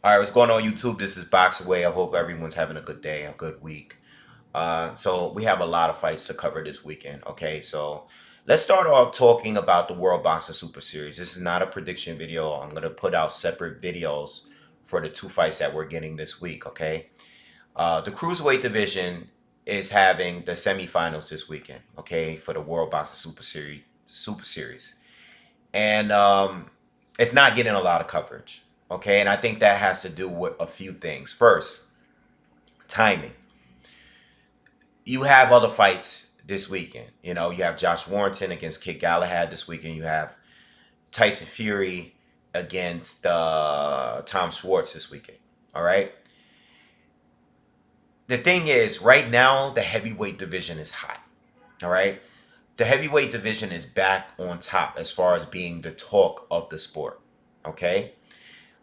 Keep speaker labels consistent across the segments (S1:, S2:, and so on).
S1: All right, what's going on YouTube? This is BoxingWave. I hope everyone's having a good day, a good week. So we have a lot of fights to cover this weekend. Okay, so let's start off talking about the World Boxing Super Series. This is not a prediction video. I'm gonna put out separate videos for the two fights that we're getting this week. Okay, the Cruiserweight division is having the semifinals this weekend. Okay, for the World Boxing Super Series. And it's not getting a lot of coverage. Okay, and I think that has to do with a few things. First, timing. You have other fights this weekend. You know, you have Josh Warrington against Kid Galahad this weekend. You have Tyson Fury against Tom Schwartz this weekend. All right. The thing is, right now, the heavyweight division is hot. All right. The heavyweight division is back on top as far as being the talk of the sport. Okay.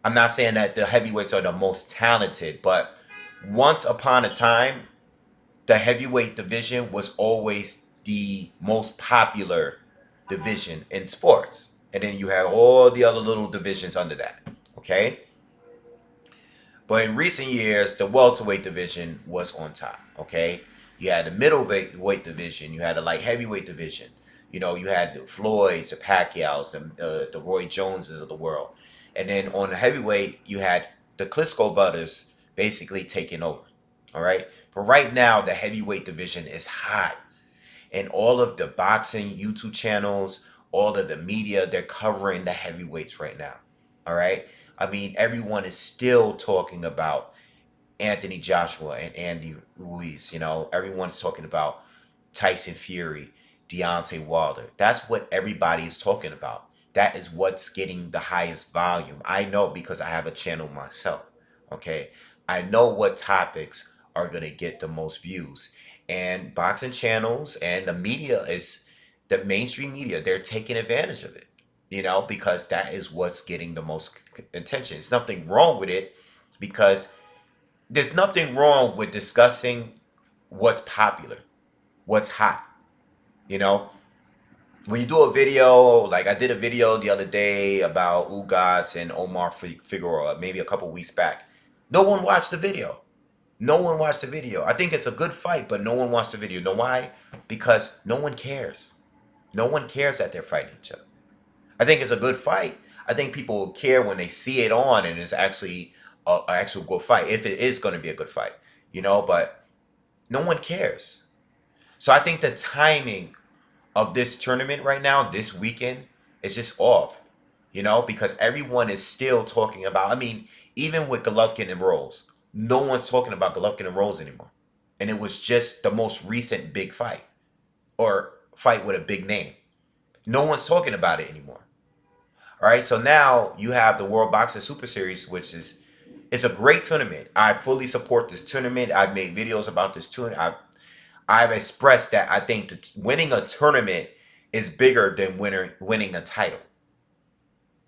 S1: I'm not saying that the heavyweights are the most talented, but once upon a time, the heavyweight division was always the most popular division in sports. And then you have all the other little divisions under that. Okay? But in recent years, the welterweight division was on top. Okay? You had the middleweight division, you had the light heavyweight division. You know, you had the Floyds, the Pacquiao's, the Roy Joneses of the world. And then on the heavyweight, you had the Klitschko brothers basically taking over. All right. But right now, the heavyweight division is hot. And all of the boxing YouTube channels, all of the media, they're covering the heavyweights right now. All right. I mean, everyone is still talking about Anthony Joshua and Andy Ruiz. You know, everyone's talking about Tyson Fury, Deontay Wilder. That's what everybody is talking about. That is what's getting the highest volume. I know because I have a channel myself. Okay. I know what topics are going to get the most views. And boxing channels and the media is the mainstream media, they're taking advantage of it, you know, because that is what's getting the most attention. There's nothing wrong with it because there's nothing wrong with discussing what's popular, what's hot, you know. When you do a video, like I did a video the other day about Ugas and Omar Figueroa, maybe a couple weeks back. No one watched the video. No one watched the video. I think it's a good fight, but no one watched the video. Know why? Because no one cares. No one cares that they're fighting each other. I think it's a good fight. I think people will care when they see it on and it's actually an actual good fight, if it is going to be a good fight, you know, but no one cares. So I think the timing of this tournament right now, this weekend, is just off, you know, because everyone is still talking about, I mean, even with Golovkin and Rose, no one's talking about Golovkin and Rose anymore. And it was just the most recent big fight or fight with a big name. No one's talking about it anymore. All right, so now you have the World Boxing Super Series, which is it's a great tournament. I fully support this tournament. I've made videos about this tournament. I've expressed that I think that winning a tournament is bigger than winning a title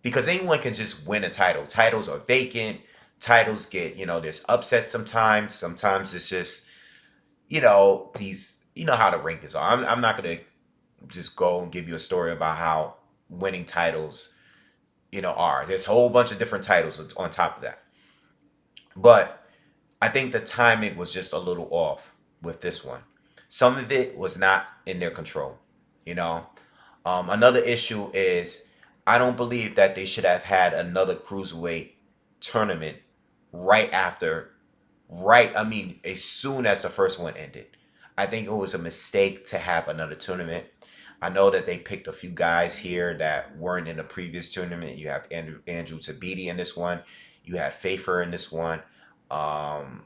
S1: because anyone can just win a title. Titles are vacant. Titles get, you know, there's upsets sometimes. Sometimes it's just, you know, these, you know how the rankings are. I'm not going to just go and give you a story about how winning titles, you know, are. There's a whole bunch of different titles on top of that. But I think the timing was just a little off with this one. Some of it was not in their control, you know. Another issue is I don't believe that they should have had another cruiserweight tournament right after, right, I mean, as soon as the first one ended. I think it was a mistake to have another tournament. I know that they picked a few guys here that weren't in the previous tournament. You have Andrew Tabiti in this one. You had Fafer in this one. Um,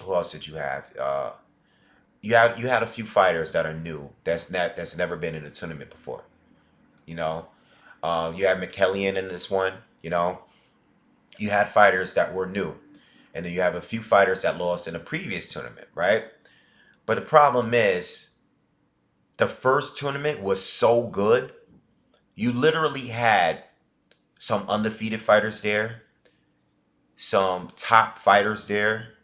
S1: who else did you have? You had a few fighters that are new. That's never been in a tournament before. You know, you had McKellian in this one. You know, you had fighters that were new, and then you have a few fighters that lost in a previous tournament, right? But the problem is the first tournament was so good. You literally had some undefeated fighters there, some top fighters there,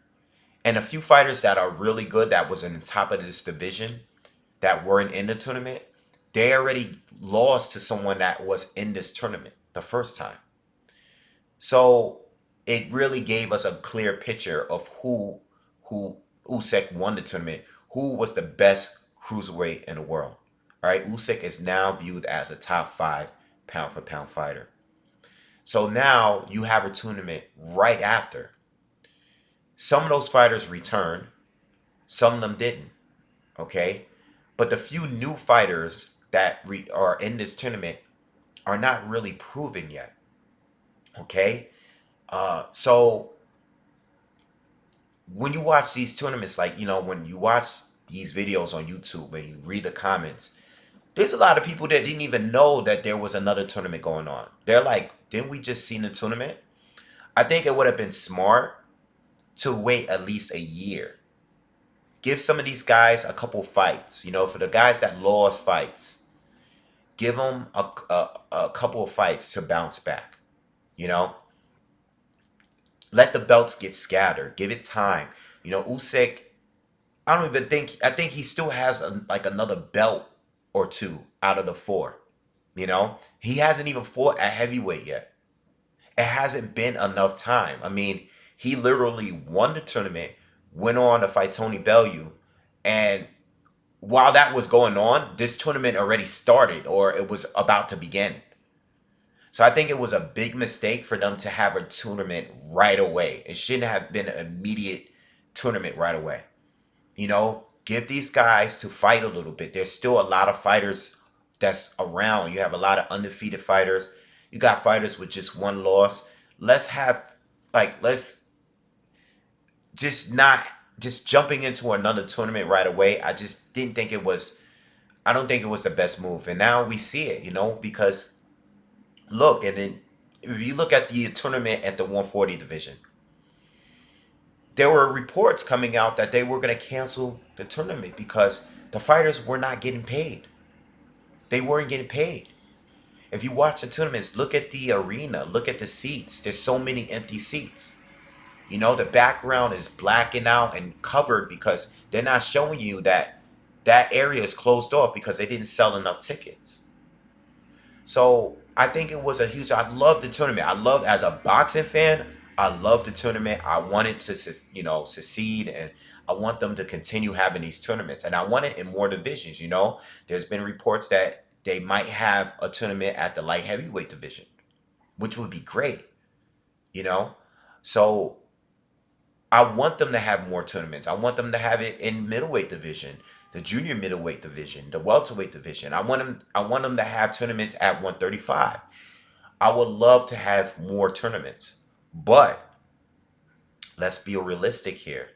S1: and a few fighters that are really good that was in the top of this division that weren't in the tournament. They already lost to someone that was in this tournament the first time. So it really gave us a clear picture of who Usyk won the tournament, who was the best cruiserweight in the world. All right, Usyk is now viewed as a top 5 pound for pound fighter. So now you have a tournament right after. Some of those fighters returned, some of them didn't. Okay, but the few new fighters that are in this tournament are not really proven yet. Okay, so when you watch these tournaments, like, when you watch these videos on YouTube and you read the comments, there's a lot of people that didn't even know that there was another tournament going on. They're like, didn't we just see the tournament? I think it would have been smart to wait at least a year. Give some of these guys a couple fights. For the guys that lost fights, give them a couple of fights to bounce back. You know, let the belts get scattered. Give it time. Usyk, I don't even think, I think he still has like another belt or two out of the four. He hasn't even fought at heavyweight yet. It hasn't been enough time. I mean, he literally won the tournament, went on to fight Tony Bellew, and while that was going on, this tournament already started or it was about to begin. So I think it was a big mistake for them to have a tournament right away. It shouldn't have been an immediate tournament right away. Give these guys to fight a little bit. There's still a lot of fighters that's around. You have a lot of undefeated fighters. You got fighters with just one loss. Let's just not just jumping into another tournament right away. I don't think it was the best move. And now we see it, because look, and then if you look at the tournament at the 140 division, there were reports coming out that they were going to cancel the tournament because the fighters were not getting paid. They weren't getting paid. If you watch the tournaments, look at the arena, look at the seats. There's so many empty seats. The background is blacking out and covered because they're not showing you that that area is closed off because they didn't sell enough tickets. So I think it was I love the tournament. As a boxing fan, I love the tournament. I want it to, succeed, and I want them to continue having these tournaments. And I want it in more divisions. There's been reports that they might have a tournament at the light heavyweight division, which would be great. So I want them to have more tournaments. I want them to have it in middleweight division, the junior middleweight division, the welterweight division. I want them to have tournaments at 135. I would love to have more tournaments. But let's be realistic here.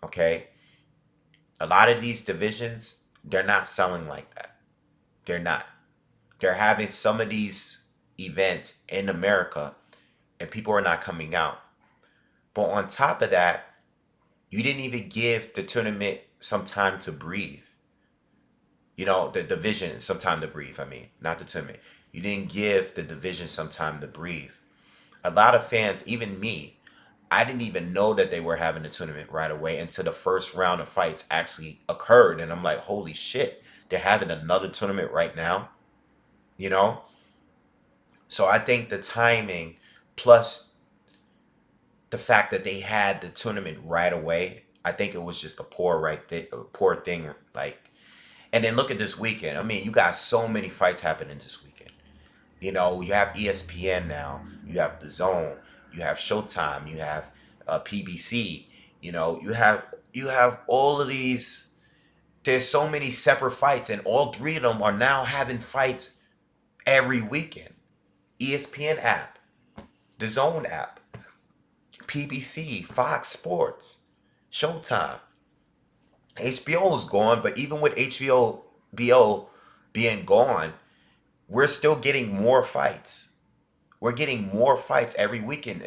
S1: Okay? A lot of these divisions, they're not selling like that. They're not. They're having some of these events in America and people are not coming out. But on top of that, you didn't even give the tournament some time to breathe. The division some time to breathe. I mean, not the tournament. You didn't give the division some time to breathe. A lot of fans, even me, I didn't even know that they were having a tournament right away until the first round of fights actually occurred. And I'm like, holy shit, they're having another tournament right now. You know? So I think the timing plus the fact that they had the tournament right away, I think it was just a poor thing. And then look at this weekend. I mean, you got so many fights happening this weekend. You have ESPN now. You have the Zone. You have Showtime. You have PBC. You have all of these. There's so many separate fights, and all three of them are now having fights every weekend. ESPN app, the Zone app, PBC, Fox Sports, Showtime. HBO is gone, but even with HBO being gone, we're still getting more fights. We're getting more fights every weekend.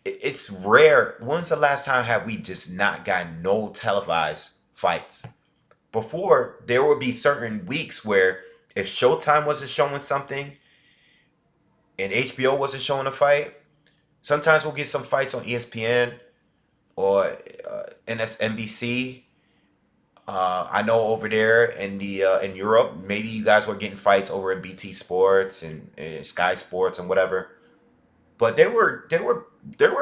S1: It's rare. When's the last time have we just not gotten no televised fights? Before, there would be certain weeks where if Showtime wasn't showing something and HBO wasn't showing a fight, sometimes we'll get some fights on ESPN or NSNBC. I know over there in Europe, maybe you guys were getting fights over in BT Sports and Sky Sports and whatever. But there were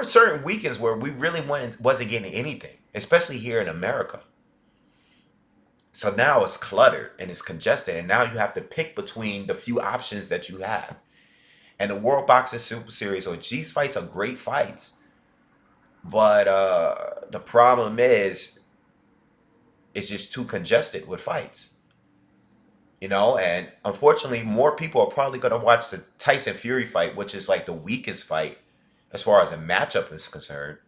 S1: certain weekends where we really wasn't getting anything, especially here in America. So now it's cluttered and it's congested, and now you have to pick between the few options that you have. And the World Boxing Super Series or G's fights are great fights, but the problem is it's just too congested with fights. And unfortunately, more people are probably going to watch the Tyson Fury fight, which is like the weakest fight as far as a matchup is concerned.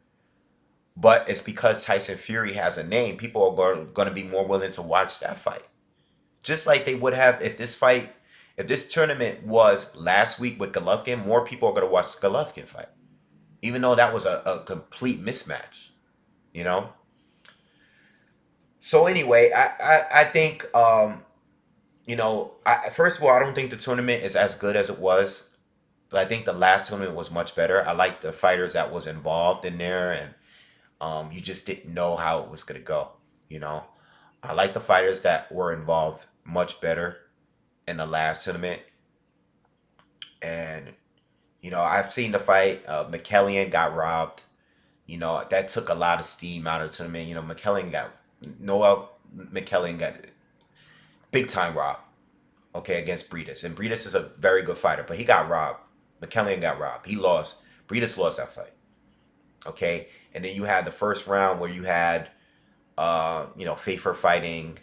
S1: But it's because Tyson Fury has a name, people are going to be more willing to watch that fight. Just like they would have if this tournament was last week with Golovkin, more people are going to watch the Golovkin fight, even though that was a complete mismatch, you know? So anyway, I think, first of all, I don't think the tournament is as good as it was. But I think the last tournament was much better. I like the fighters that was involved in there, and you just didn't know how it was gonna go. You know, I like the fighters that were involved much better in the last tournament, and I've seen the fight. McKellian got robbed. That took a lot of steam out of the tournament. Noel McKellian got big time robbed. Okay, against Breedis, and Breedis is a very good fighter, but he got robbed. McKellian got robbed. He lost. Breedis lost that fight. Okay, and then you had the first round where you had Fafer fighting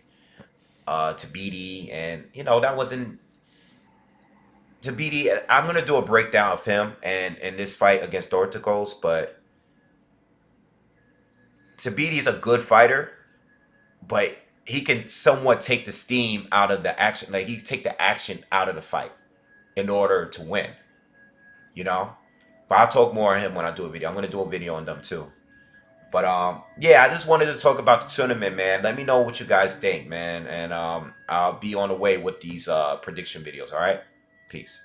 S1: Tabiti, and that wasn't Tabiti. I'm gonna do a breakdown of him and in this fight against Dorticos, but Tabiti's a good fighter, but he can somewhat take the steam out of the action. Like he take the action out of the fight in order to win. You know, but I'll talk more on him when I do a video. I'm gonna do a video on them too. But yeah, I just wanted to talk about the tournament, man. Let me know what you guys think, man, and I'll be on the way with these prediction videos. All right, peace.